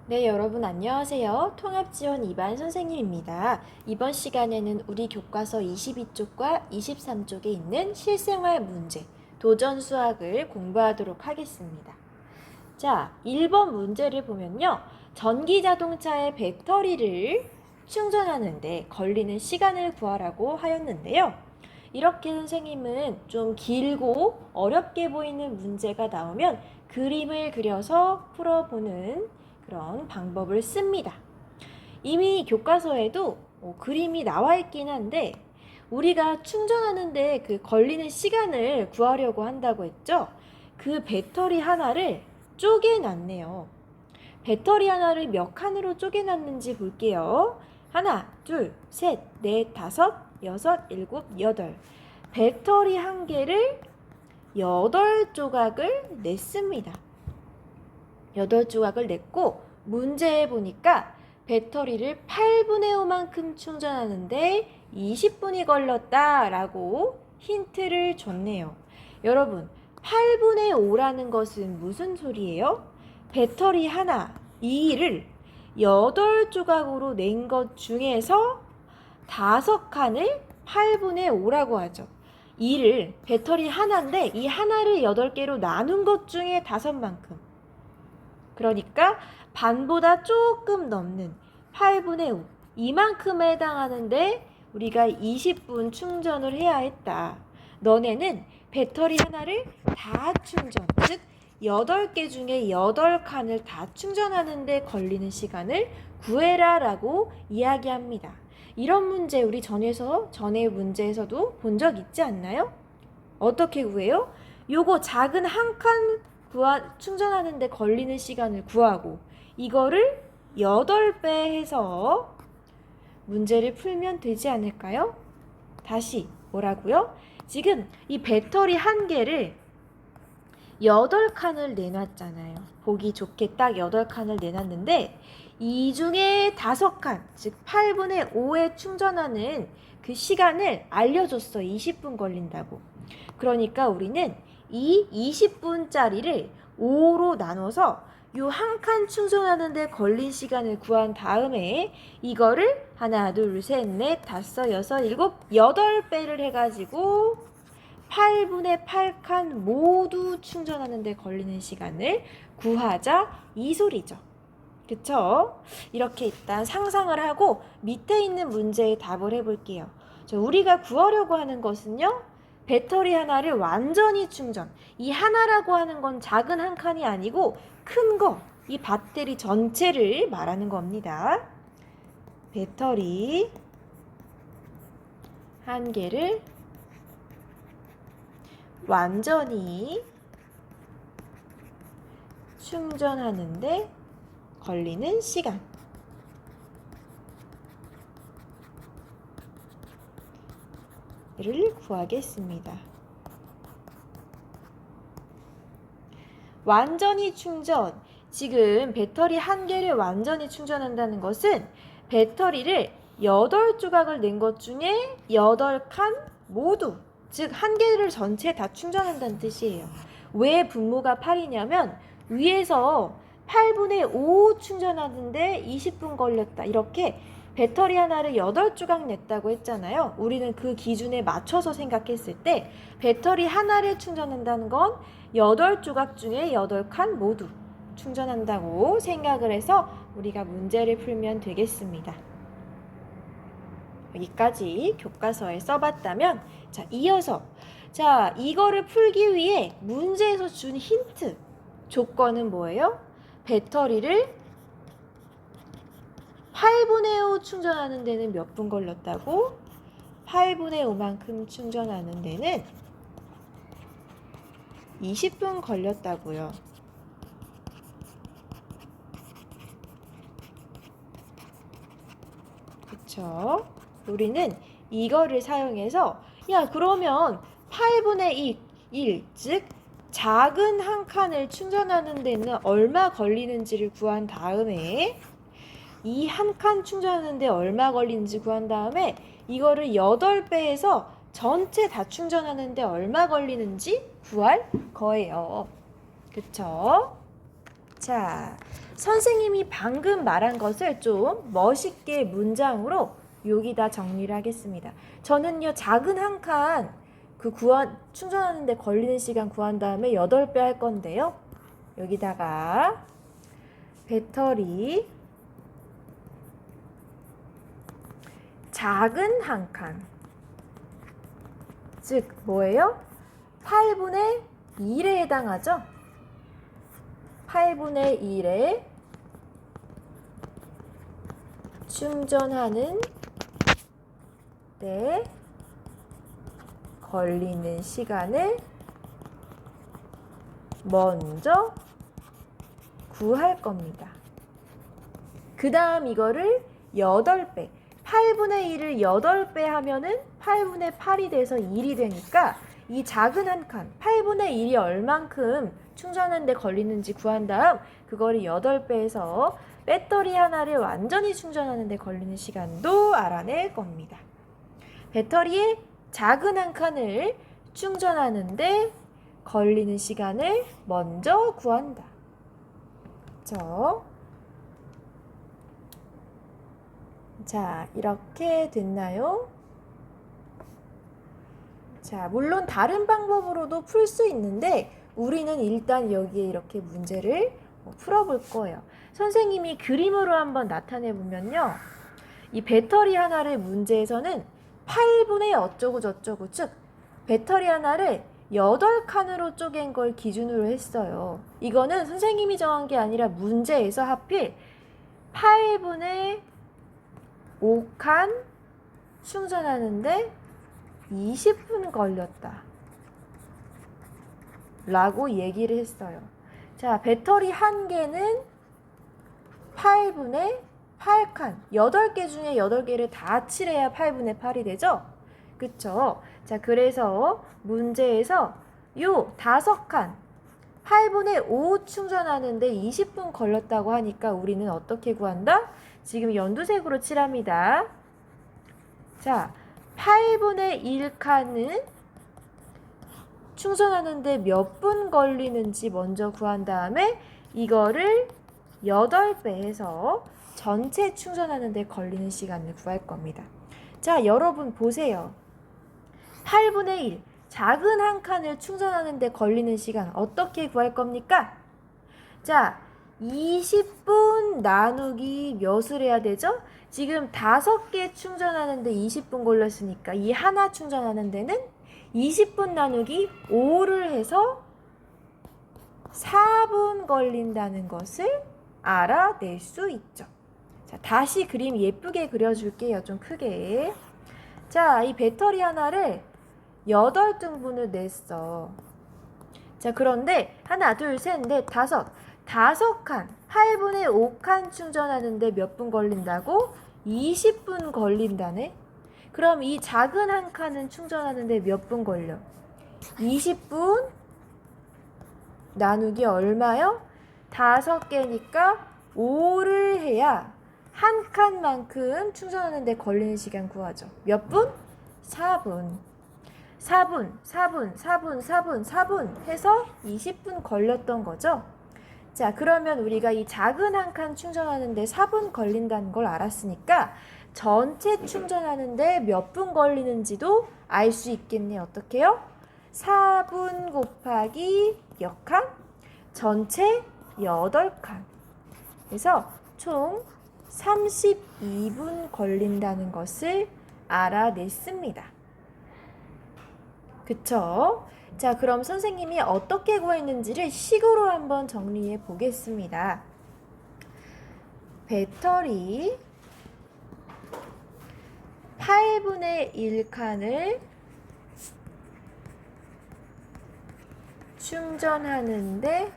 네, 여러분 안녕하세요. 통합지원 2반 선생님입니다. 이번 시간에는 우리 교과서 22쪽과 23쪽에 있는 실생활 문제, 도전 수학을 공부하도록 하겠습니다. 자, 1번 문제를 보면요. 전기 자동차의 배터리를 충전하는데 걸리는 시간을 구하라고 하였는데요. 이렇게 선생님은 좀 길고 어렵게 보이는 문제가 나오면 그림을 그려서 풀어보는 그런 방법을 씁니다. 이미 교과서에도 그림이 나와 있긴 한데 우리가 충전하는데 그 걸리는 시간을 구하려고 한다고 했죠. 그 배터리 하나를 쪼개놨네요. 배터리 하나를 몇 칸으로 쪼개놨는지 볼게요. 하나, 둘, 셋, 넷, 다섯, 여섯, 일곱, 여덟. 배터리 한 개를 8조각을 냈습니다. 8조각을 냈고 문제에 보니까 배터리를 8분의 5만큼 충전하는데 20분이 걸렸다라고 힌트를 줬네요. 여러분, 8분의 5라는 것은 무슨 소리예요? 배터리 하나, 2를 8조각으로 낸 것 중에서 5칸을 8분의 5라고 하죠. 2를 배터리 하나인데 이 하나를 8개로 나눈 것 중에 5만큼. 그러니까 반보다 조금 넘는 8분의 5, 이만큼에 해당하는데 우리가 20분 충전을 해야 했다. 너네는 배터리 하나를 다 충전, 즉 8개 중에 8칸을 다 충전하는데 걸리는 시간을 구해라 라고 이야기합니다. 이런 문제 우리 전의 문제에서도 본 적 있지 않나요? 어떻게 구해요? 요거 작은 한 칸 충전하는데 걸리는 시간을 구하고 이거를 8배 해서 문제를 풀면 되지 않을까요? 다시 뭐라고요? 지금 이 배터리 한 개를 8칸을 내놨잖아요. 보기 좋게 딱 8칸을 내놨는데 이 중에 5칸, 즉 8분의 5에 충전하는 그 시간을 알려줬어. 20분 걸린다고. 그러니까 우리는 이 20분짜리를 5로 나눠서 요 한 칸 충전하는데 걸린 시간을 구한 다음에 이거를 하나, 둘, 셋, 넷, 다섯, 여섯, 일곱, 8배를 해가지고 8분의 8칸 모두 충전하는데 걸리는 시간을 구하자 이 소리죠. 그쵸? 이렇게 일단 상상을 하고 밑에 있는 문제의 답을 해볼게요. 우리가 구하려고 하는 것은요. 배터리 하나를 완전히 충전. 이 하나라고 하는 건 작은 한 칸이 아니고 큰 거. 이 배터리 전체를 말하는 겁니다. 배터리 한 개를 완전히 충전하는데 걸리는 시간. 를 구하겠습니다. 완전히 충전. 지금 배터리 한 개를 완전히 충전한다는 것은 배터리를 8조각을 낸 것 중에 8칸 모두, 즉 한 개를 전체 다 충전한다는 뜻이에요. 왜 분모가 8이냐면 위에서 8분의 5 충전하는데 20분 걸렸다. 이렇게 배터리 하나를 8조각 냈다고 했잖아요. 우리는 그 기준에 맞춰서 생각했을 때 배터리 하나를 충전한다는 건 8조각 중에 8칸 모두 충전한다고 생각을 해서 우리가 문제를 풀면 되겠습니다. 여기까지 교과서에 써봤다면 자, 이어서 자, 이거를 풀기 위해 문제에서 준 힌트 조건은 뭐예요? 배터리를 8분의 5 충전하는 데는 몇 분 걸렸다고? 8분의 5만큼 충전하는 데는 20분 걸렸다고요. 그쵸? 우리는 이거를 사용해서 야, 그러면 8분의 1, 즉 작은 한 칸을 충전하는 데는 얼마 걸리는지를 구한 다음에 이 한 칸 충전하는데 얼마 걸리는지 구한 다음에 이거를 8배해서 전체 다 충전하는데 얼마 걸리는지 구할 거예요. 그쵸? 자, 선생님이 방금 말한 것을 좀 멋있게 문장으로 여기다 정리를 하겠습니다. 저는요, 작은 한 칸 충전하는데 걸리는 시간 구한 다음에 8배 할 건데요. 여기다가 배터리 작은 한 칸, 즉 뭐예요? 8분의 1에 해당하죠? 8분의 1에 충전하는 때 걸리는 시간을 먼저 구할 겁니다. 그 다음 이거를 8배, 8분의 1을 8배 하면은 8분의 8이 돼서 1이 되니까 이 작은 한 칸, 8분의 1이 얼만큼 충전하는데 걸리는지 구한 다음 그거를 8배해서 배터리 하나를 완전히 충전하는데 걸리는 시간도 알아낼 겁니다. 배터리의 작은 한 칸을 충전하는데 걸리는 시간을 먼저 구한다. 자, 이렇게 됐나요? 자, 물론 다른 방법으로도 풀 수 있는데 우리는 일단 여기에 이렇게 문제를 풀어볼 거예요. 선생님이 그림으로 한번 나타내 보면요. 이 배터리 하나를 문제에서는 8분의 어쩌고 저쩌고, 즉 배터리 하나를 8칸으로 쪼갠 걸 기준으로 했어요. 이거는 선생님이 정한 게 아니라 문제에서 하필 8분의 5칸 충전하는데 20분 걸렸다 라고 얘기를 했어요. 자, 배터리 한 개는 8분의 8칸, 8개 중에 8개를 다 칠해야 8분의 8이 되죠? 그쵸? 자, 그래서 문제에서 요 5칸 8분의 5 충전하는데 20분 걸렸다고 하니까 우리는 어떻게 구한다? 지금 연두색으로 칠합니다. 자, 8분의 1칸은 충전하는데 몇 분 걸리는지 먼저 구한 다음에 이거를 8배 해서 전체 충전하는데 걸리는 시간을 구할 겁니다. 자, 여러분 보세요. 8분의 1, 작은 한 칸을 충전하는데 걸리는 시간 어떻게 구할 겁니까? 자, 20분 나누기 몇을 해야 되죠? 지금 5개 충전하는데 20분 걸렸으니까 이 하나 충전하는 데는 20분 나누기 5를 해서 4분 걸린다는 것을 알아낼 수 있죠. 자, 다시 그림 예쁘게 그려줄게요. 좀 크게. 자, 이 배터리 하나를 8등분을 냈어. 자, 그런데 하나, 둘, 셋, 넷, 5칸, 8분의 5칸 충전하는데 몇 분 걸린다고? 20분 걸린다네. 그럼 이 작은 한 칸은 충전하는데 몇 분 걸려? 20분 나누기 얼마요? 5개니까 5를 해야 한 칸만큼 충전하는데 걸리는 시간 구하죠. 몇 분? 4분. 4분 해서 20분 걸렸던 거죠. 자, 그러면 우리가 이 작은 한 칸 충전하는데 4분 걸린다는 걸 알았으니까 전체 충전하는데 몇 분 걸리는지도 알 수 있겠네. 어떻게요? 4분 곱하기 몇 칸? 전체 8칸. 그래서 총 32분 걸린다는 것을 알아냈습니다. 그쵸? 자, 그럼 선생님이 어떻게 구했는지를 식으로 한번 정리해 보겠습니다. 배터리 8분의 1칸을 충전하는데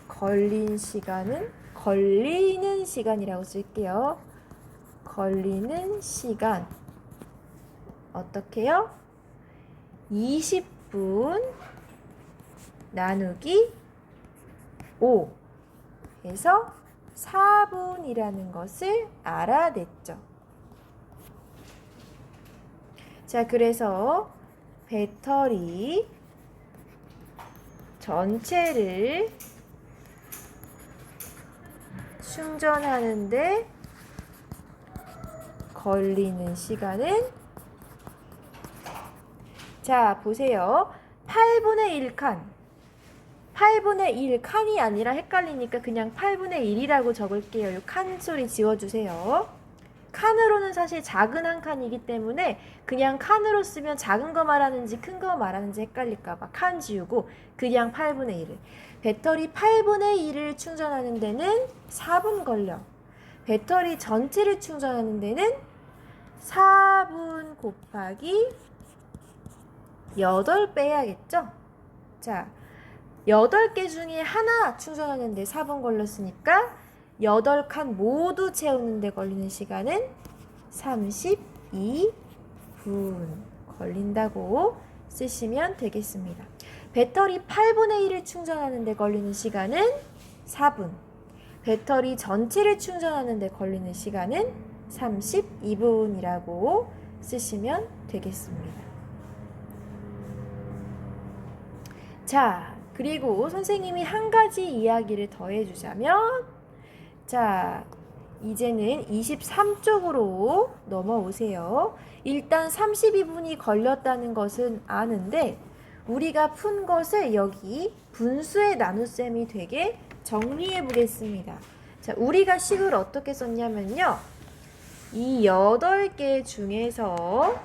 걸리는 시간이라고 쓸게요. 걸리는 시간 어떻게요? 20분 나누기 5 해서 4분이라는 것을 알아냈죠. 자, 그래서 배터리 전체를 충전하는데 걸리는 시간은, 자 보세요. 8분의 1칸, 8분의 1 칸이 아니라 헷갈리니까 그냥 8분의 1이라고 적을게요. 이 칸 소리 지워주세요. 칸으로는 사실 작은 한 칸이기 때문에 그냥 칸으로 쓰면 작은 거 말하는지 큰 거 말하는지 헷갈릴까봐 칸 지우고 그냥 8분의 1을. 배터리 8분의 1을 충전하는 데는 4분 걸려. 배터리 전체를 충전하는 데는 4분 곱하기 8배 해야겠죠? 자, 8개 중에 하나 충전하는데 4분 걸렸으니까 8칸 모두 채우는데 걸리는 시간은 32분 걸린다고 쓰시면 되겠습니다. 배터리 8분의 1을 충전하는데 걸리는 시간은 4분. 배터리 전체를 충전하는데 걸리는 시간은 32분이라고 쓰시면 되겠습니다. 자, 그리고 선생님이 한 가지 이야기를 더해주자면, 자, 이제는 23쪽으로 넘어오세요. 일단 32분이 걸렸다는 것은 아는데 우리가 푼 것을 여기 분수의 나눗셈이 되게 정리해 보겠습니다. 자, 우리가 식을 어떻게 썼냐면요. 이 8개 중에서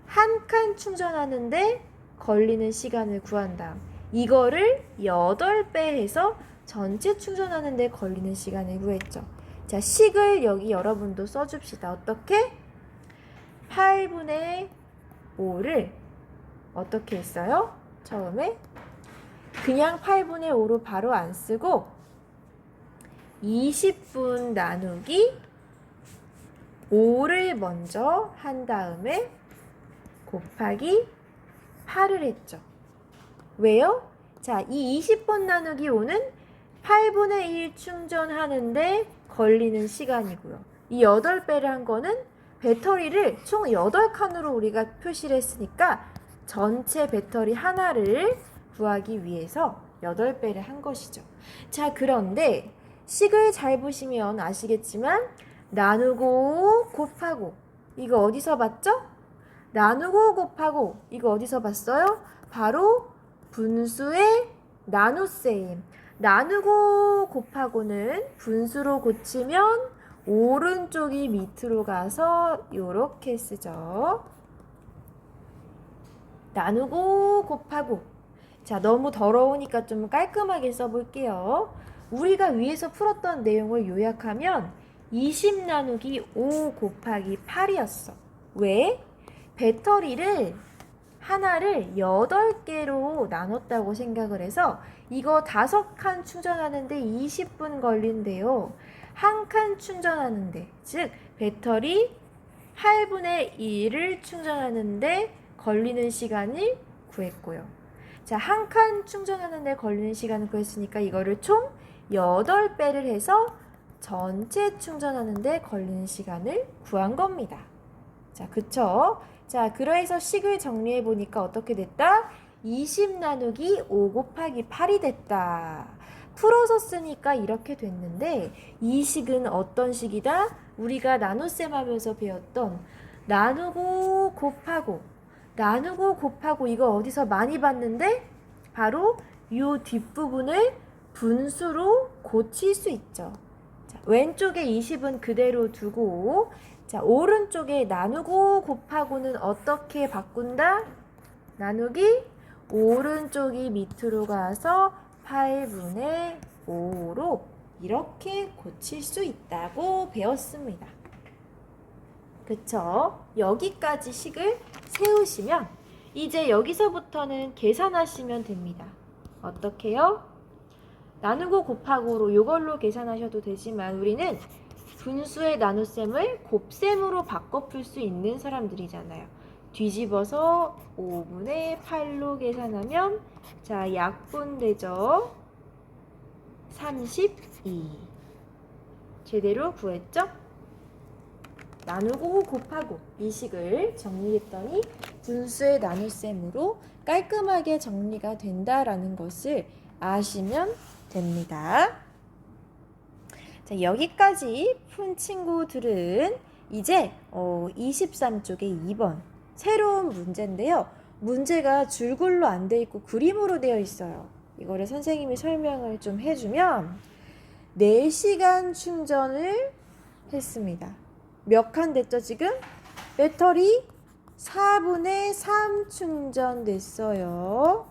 한 칸 충전하는데 걸리는 시간을 구한 다음 이거를 8배 해서 전체 충전하는데 걸리는 시간을 구했죠. 자, 식을 여기 여러분도 써줍시다. 어떻게? 8분의 5를 어떻게 했어요? 처음에 그냥 8분의 5로 바로 안 쓰고 20분 나누기 5를 먼저 한 다음에 곱하기 8을 했죠. 왜요? 자, 이 20분 나누기 5는 8분의 1 충전하는데 걸리는 시간이고요. 이 8배를 한 거는 배터리를 총 8칸으로 우리가 표시를 했으니까 전체 배터리 하나를 구하기 위해서 8배를 한 것이죠. 자, 그런데 식을 잘 보시면 아시겠지만 나누고 곱하고 이거 어디서 봤죠? 나누고 곱하고 이거 어디서 봤어요? 바로 분수의 나눗셈. 나누고 곱하고는 분수로 고치면 오른쪽이 밑으로 가서 이렇게 쓰죠. 나누고 곱하고. 자, 너무 더러우니까 좀 깔끔하게 써볼게요. 우리가 위에서 풀었던 내용을 요약하면 20 나누기 5 곱하기 8이었어. 왜? 배터리를 하나를 8개로 나눴다고 생각을 해서 이거 5칸 충전하는데 20분 걸린대요. 한 칸 충전하는데, 즉 배터리 8분의 1을 충전하는데 걸리는 시간을 구했고요. 자, 한 칸 충전하는데 걸리는 시간을 구했으니까 이거를 총 8배를 해서 전체 충전하는데 걸리는 시간을 구한 겁니다. 자, 그쵸? 자, 그래서 식을 정리해 보니까 어떻게 됐다? 20 나누기 5 곱하기 8이 됐다. 풀어서 쓰니까 이렇게 됐는데 이 식은 어떤 식이다? 우리가 나눗셈 하면서 배웠던 나누고 곱하고 이거 어디서 많이 봤는데 바로 이 뒷부분을 분수로 고칠 수 있죠. 자, 왼쪽에 20은 그대로 두고 자, 오른쪽에 나누고 곱하고는 어떻게 바꾼다? 나누기 오른쪽이 밑으로 가서 8분의 5로 이렇게 고칠 수 있다고 배웠습니다. 그쵸? 여기까지 식을 세우시면 이제 여기서부터는 계산하시면 됩니다. 어떻게요? 나누고 곱하고로 이걸로 계산하셔도 되지만 우리는 분수의 나눗셈을 곱셈으로 바꿔 풀 수 있는 사람들이잖아요. 뒤집어서 5분의 8로 계산하면 자, 약분되죠? 32. 제대로 구했죠? 나누고 곱하고 이 식을 정리했더니 분수의 나눗셈으로 깔끔하게 정리가 된다라는 것을 아시면 됩니다. 자, 여기까지 푼 친구들은 이제 23쪽에 2번 새로운 문제인데요. 문제가 줄글로 안 돼 있고 그림으로 되어 있어요. 이거를 선생님이 설명을 좀 해주면 4시간 충전을 했습니다. 몇 칸 됐죠 지금? 배터리 4분의 3 충전됐어요.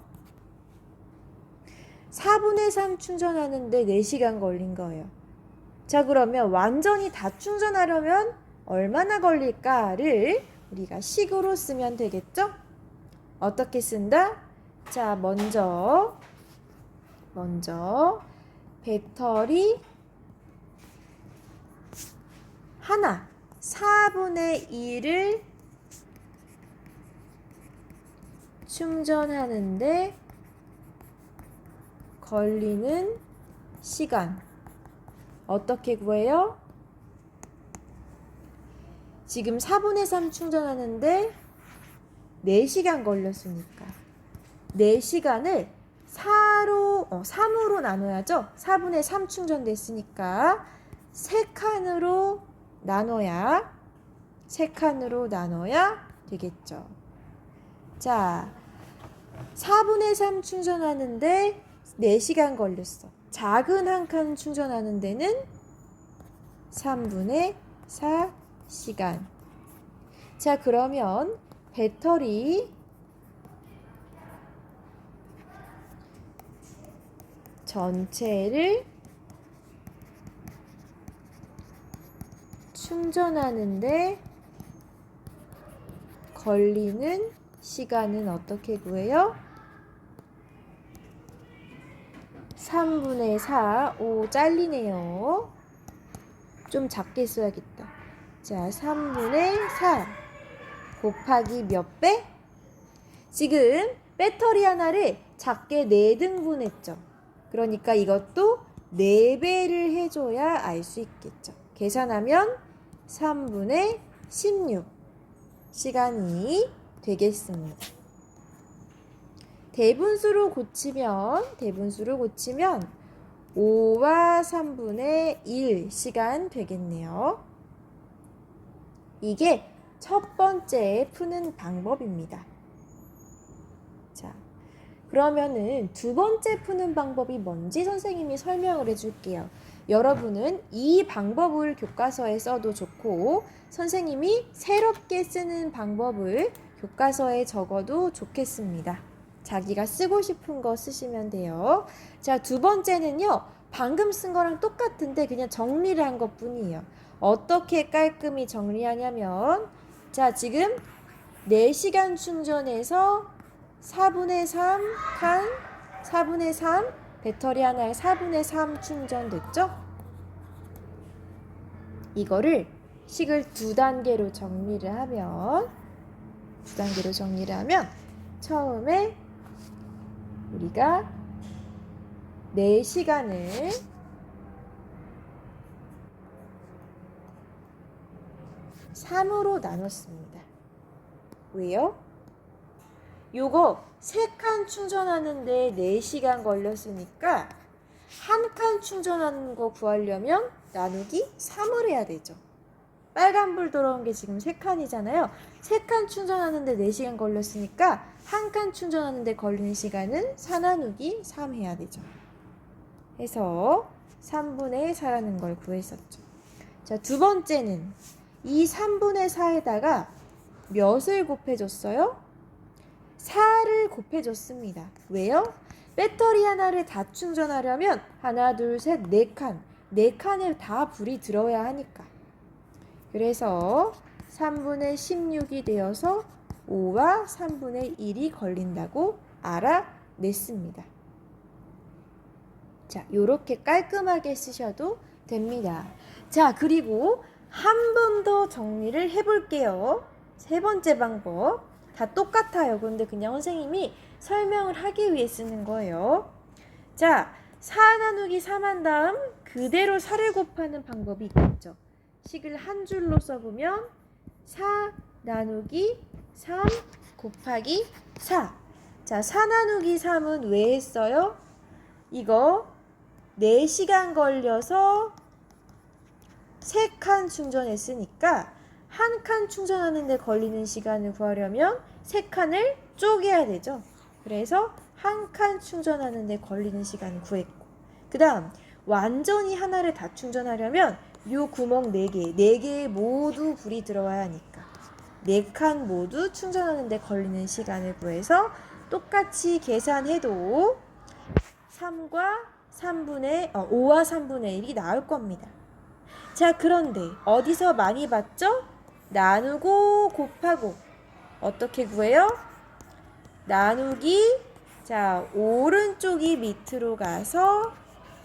4분의 3 충전하는데 4시간 걸린 거예요. 자, 그러면 완전히 다 충전하려면 얼마나 걸릴까를 우리가 식으로 쓰면 되겠죠? 어떻게 쓴다? 자, 먼저 배터리 하나 4분의 1을 충전하는데 걸리는 시간 어떻게 구해요? 지금 4분의 3 충전하는데 4시간 걸렸으니까 4시간을 3으로 나눠야죠. 4분의 3 충전됐으니까 3칸으로 나눠야 되겠죠. 자, 4분의 3 충전하는데 4시간 걸렸어. 작은 한 칸 충전하는 데는 3분의 4시간. 자, 그러면 배터리 전체를 충전하는데 걸리는 시간은 어떻게 구해요? 3분의 4, 잘리네요. 좀 작게 써야겠다. 자, 3분의 4 곱하기 몇 배? 지금 배터리 하나를 작게 4등분 했죠. 그러니까 이것도 4배를 해줘야 알 수 있겠죠. 계산하면 3분의 16 시간이 되겠습니다. 대분수로 고치면 5와 3분의 1 시간 되겠네요. 이게 첫 번째 푸는 방법입니다. 자, 그러면은 두 번째 푸는 방법이 뭔지 선생님이 설명을 해줄게요. 여러분은 이 방법을 교과서에 써도 좋고 선생님이 새롭게 쓰는 방법을 교과서에 적어도 좋겠습니다. 자기가 쓰고 싶은 거 쓰시면 돼요. 자, 두 번째는요. 방금 쓴 거랑 똑같은데 그냥 정리를 한 것 뿐이에요. 어떻게 깔끔히 정리하냐면 자, 지금 4시간 충전해서 4분의 3 칸 4분의 3 배터리 하나에 4분의 3 충전됐죠? 이거를 식을 2단계로 정리를 하면 처음에 우리가 4시간을 3으로 나눴습니다. 왜요? 요거 3칸 충전하는데 4시간 걸렸으니까 한 칸 충전하는 거 구하려면 나누기 3을 해야 되죠. 빨간불 들어온 게 지금 3칸이잖아요. 3칸 충전하는데 4시간 걸렸으니까 한 칸 충전하는데 걸리는 시간은 4 나누기 3 해야 되죠. 해서 3분의 4라는 걸 구했었죠. 자, 두 번째는 이 3분의 4에다가 몇을 곱해줬어요? 4를 곱해줬습니다. 왜요? 배터리 하나를 다 충전하려면 하나, 둘, 셋, 4칸. 4칸에 다 불이 들어야 하니까. 그래서 3분의 16이 되어서 5와 3분의 1이 걸린다고 알아냈습니다. 자, 요렇게 깔끔하게 쓰셔도 됩니다. 자, 그리고 한 번 더 정리를 해볼게요. 세 번째 방법. 다 똑같아요. 그런데 그냥 선생님이 설명을 하기 위해 쓰는 거예요. 자, 4 나누기 3 한 다음 그대로 4를 곱하는 방법이 있겠죠. 식을 한 줄로 써보면 4 나누기 3 곱하기 4. 자, 4 나누기 3은 왜 했어요? 이거 4시간 걸려서 3칸 충전했으니까 한 칸 충전하는데 걸리는 시간을 구하려면 3칸을 쪼개야 되죠. 그래서 한 칸 충전하는데 걸리는 시간을 구했고, 그 다음 완전히 하나를 다 충전하려면 요 구멍 4개, 4개에 모두 불이 들어와야 하니까 4칸 모두 충전하는데 걸리는 시간을 구해서 똑같이 계산해도 5와 3분의 1이 나올 겁니다. 자, 그런데 어디서 많이 봤죠? 나누고 곱하고 어떻게 구해요? 나누기, 자, 오른쪽이 밑으로 가서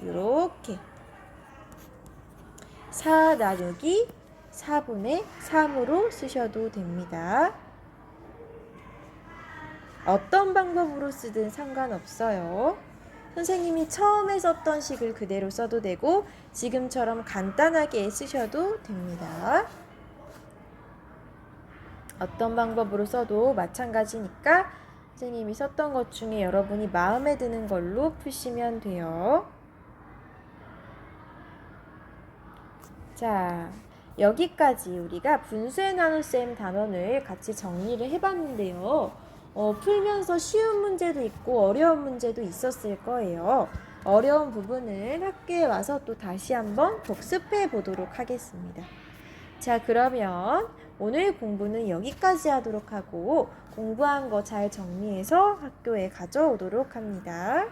이렇게 4 나누기 4분의 3으로 쓰셔도 됩니다. 어떤 방법으로 쓰든 상관없어요. 선생님이 처음에 썼던 식을 그대로 써도 되고 지금처럼 간단하게 쓰셔도 됩니다. 어떤 방법으로 써도 마찬가지니까 선생님이 썼던 것 중에 여러분이 마음에 드는 걸로 푸시면 돼요. 자, 여기까지 우리가 분수의 나눗셈 단원을 같이 정리를 해봤는데요. 풀면서 쉬운 문제도 있고 어려운 문제도 있었을 거예요. 어려운 부분은 학교에 와서 또 다시 한번 복습해 보도록 하겠습니다. 자, 그러면 오늘 공부는 여기까지 하도록 하고 공부한 거 잘 정리해서 학교에 가져오도록 합니다.